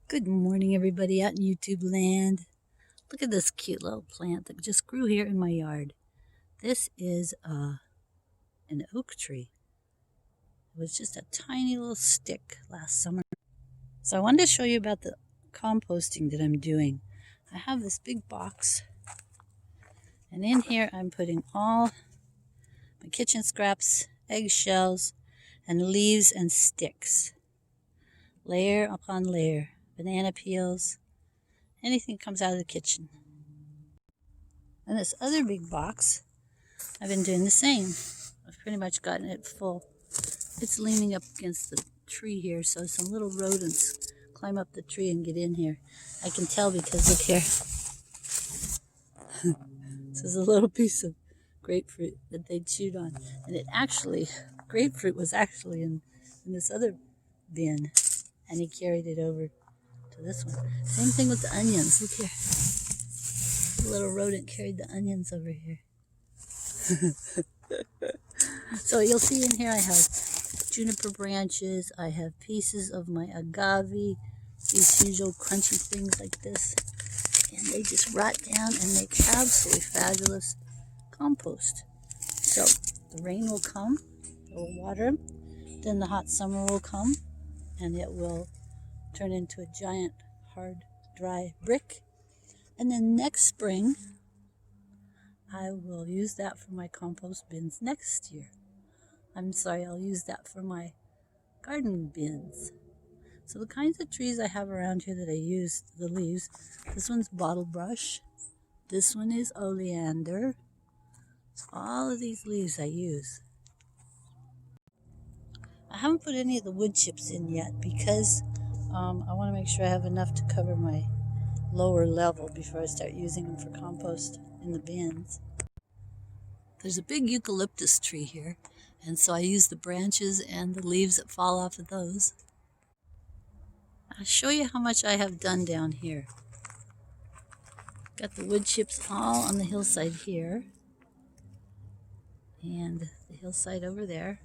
Good morning, everybody out in YouTube land. Look at this cute little plant that just grew here in my yard. This is an oak tree. It was just a tiny little stick last summer. So I wanted to show you about the composting that I'm doing. I have this big box, and in here I'm putting all my kitchen scraps, eggshells, and leaves and sticks. Layer upon layer. Banana peels, anything that comes out of the kitchen. And this other big box, I've been doing the same. I've pretty much gotten it full. It's leaning up against the tree here, so some little rodents climb up the tree and get in here. I can tell because look here. This is a little piece of grapefruit that they chewed on. And grapefruit was actually in this other bin. And he carried it over to this one. Same thing with the onions. Look here. The little rodent carried the onions over here. So you'll see in here I have juniper branches. I have pieces of my agave. These usual crunchy things like this. And they just rot down and make absolutely fabulous compost. So the rain will come. It will water them. Then the hot summer will come. And it will turn into a giant, hard, dry brick. And then next spring, I will use that for my compost bins next year. I'll use that for my garden bins. So the kinds of trees I have around here that I use, the leaves, this one's bottle brush. This one is oleander. All of these leaves I use. I haven't put any of the wood chips in yet because I want to make sure I have enough to cover my lower level before I start using them for compost in the bins. There's a big eucalyptus tree here, and so I use the branches and the leaves that fall off of those. I'll show you how much I have done down here. Got the wood chips all on the hillside here, and the hillside over there.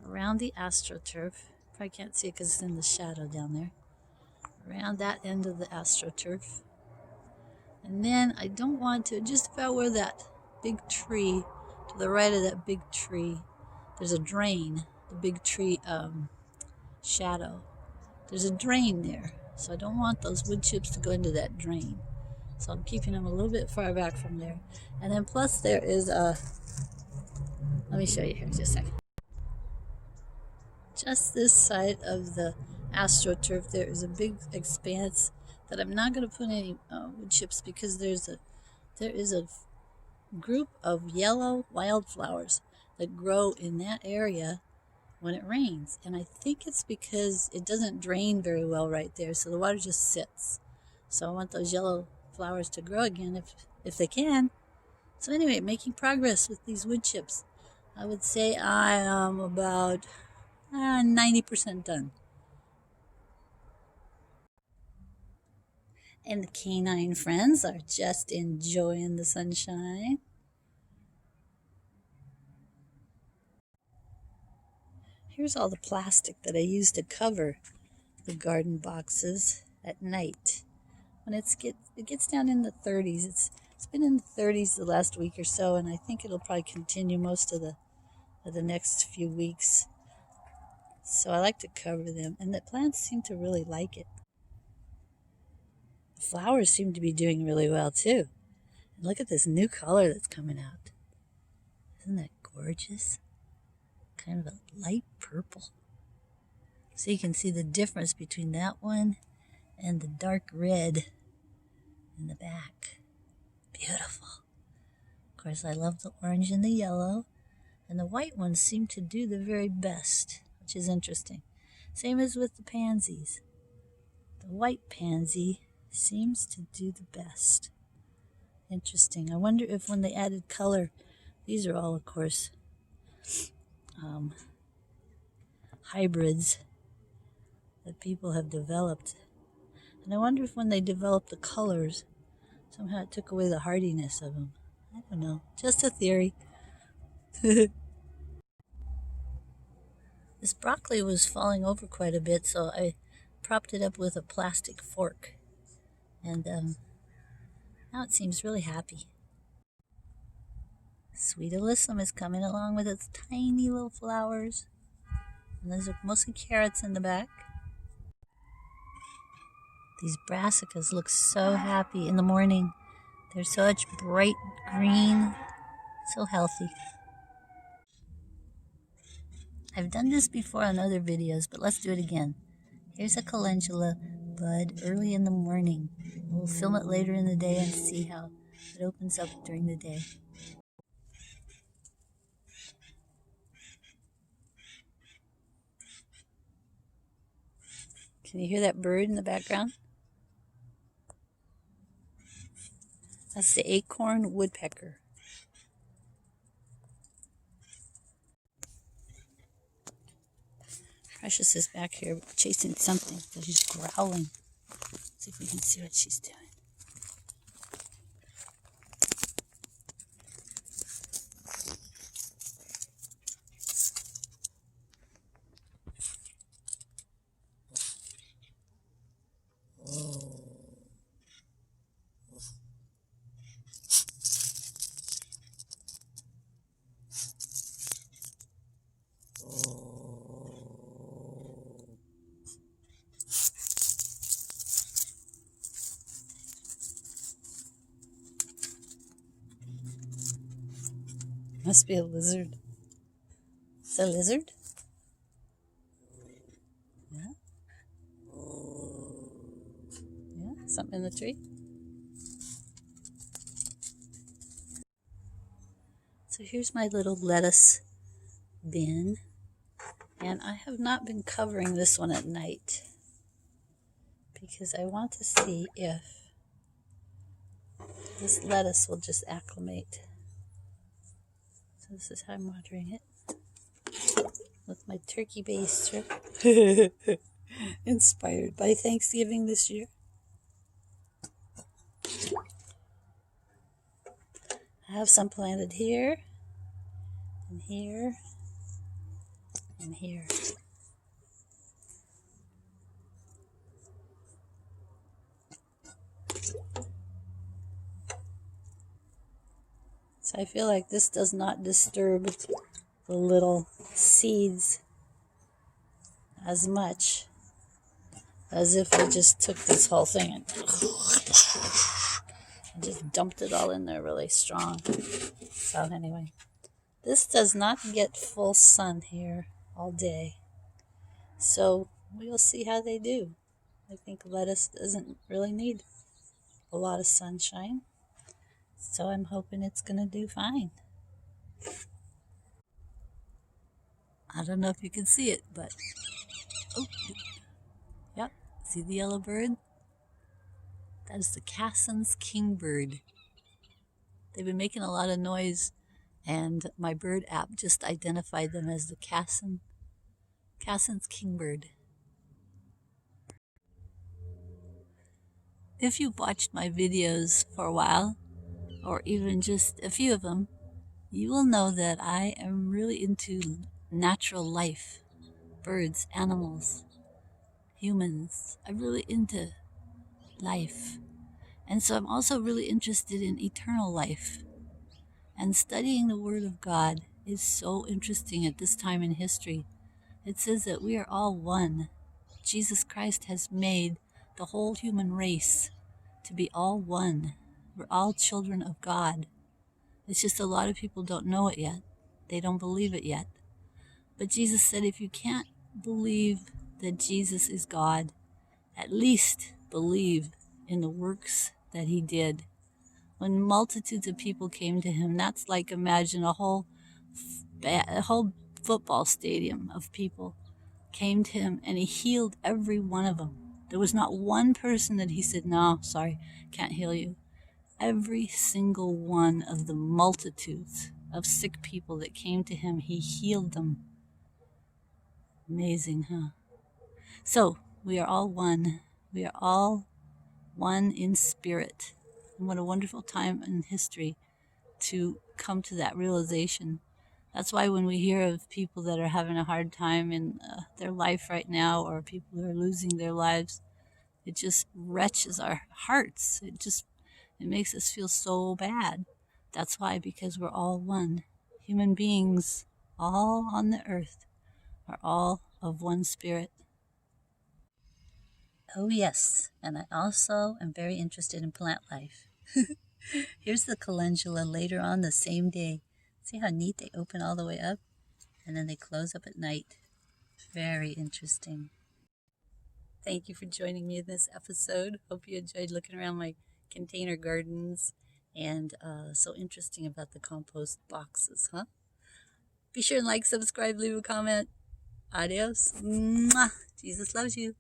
Around the astroturf. Probably can't see it because it's in the shadow down there. Around that end of the astroturf. And then I don't want to, just about where that big tree, to the right of that big tree, there's a drain, the big tree shadow. There's a drain there. So I don't want those wood chips to go into that drain. So I'm keeping them a little bit far back from there. And then plus there is let me show you here just a second. Just this side of the astroturf, there is a big expanse that I'm not going to put any wood chips because there is a group of yellow wildflowers that grow in that area when it rains. And I think it's because it doesn't drain very well right there, so the water just sits. So I want those yellow flowers to grow again if they can. So anyway, making progress with these wood chips. I would say I am about 90% done. And the canine friends are just enjoying the sunshine. Here's all the plastic that I use to cover the garden boxes at night. When it gets down in the 30s, it's been in the 30s the last week or so, and I think it'll probably continue most of the next few weeks. So I like to cover them, and the plants seem to really like it. The flowers seem to be doing really well too. And look at this new color that's coming out. Isn't that gorgeous? Kind of a light purple. So you can see the difference between that one and the dark red in the back. Beautiful. Of course, I love the orange and the yellow, and the white ones seem to do the very best, which is interesting. Same as with the pansies. The white pansy seems to do the best. Interesting. I wonder if when they added color, these are all, of course, hybrids that people have developed. And I wonder if when they developed the colors, somehow it took away the hardiness of them. I don't know. Just a theory. This broccoli was falling over quite a bit, so I propped it up with a plastic fork. And now it seems really happy. Sweet Alyssum is coming along with its tiny little flowers. And those are mostly carrots in the back. These brassicas look so happy in the morning. They're such bright green, so healthy. I've done this before on other videos, but let's do it again. Here's a calendula bud early in the morning. We'll film it later in the day and see how it opens up during the day. Can you hear that bird in the background? That's the acorn woodpecker. Precious is back here chasing something, so she's growling. Let's see if we can see what she's doing. Must be a lizard. Is that a lizard? Yeah. Yeah, something in the tree. So here's my little lettuce bin. And I have not been covering this one at night because I want to see if this lettuce will just acclimate. So this is how I'm watering it with my turkey baster. Inspired by Thanksgiving this year. I have some planted here, and here, and here. So I feel like this does not disturb the little seeds as much as if I just took this whole thing and just dumped it all in there really strong. So anyway, this does not get full sun here all day. So we'll see how they do. I think lettuce doesn't really need a lot of sunshine. So I'm hoping it's going to do fine. I don't know if you can see it, but oh, yep, see the yellow bird? That is the Cassin's kingbird. They've been making a lot of noise, and my bird app just identified them as the Cassin's kingbird. If you've watched my videos for a while, or even just a few of them, you will know that I am really into natural life, birds, animals, humans. I'm really into life. And so I'm also really interested in eternal life. And studying the Word of God is so interesting at this time in history. It says that we are all one. Jesus Christ has made the whole human race to be all one. We're all children of God. It's just a lot of people don't know it yet. They don't believe it yet. But Jesus said if you can't believe that Jesus is God, at least believe in the works that he did. When multitudes of people came to him, that's like imagine a whole football stadium of people came to him, and he healed every one of them. There was not one person that he said, no, sorry, can't heal you. Every single one of the multitudes of sick people that came to him, he healed them. Amazing, huh? So we are all one. We are all one in spirit. And what a wonderful time in history to come to that realization That's why when we hear of people that are having a hard time in their life right now, or people who are losing their lives, it just wrenches our hearts. It makes us feel so bad. That's why, because we're all one. Human beings, all on the earth, are all of one spirit. Oh, yes, and I also am very interested in plant life. Here's the calendula later on the same day. See how neat they open all the way up and then they close up at night. Very interesting. Thank you for joining me in this episode. Hope you enjoyed looking around my container gardens and so interesting about the compost boxes, huh? Be sure and like, subscribe, leave a comment. Adios. Mwah. Jesus loves you.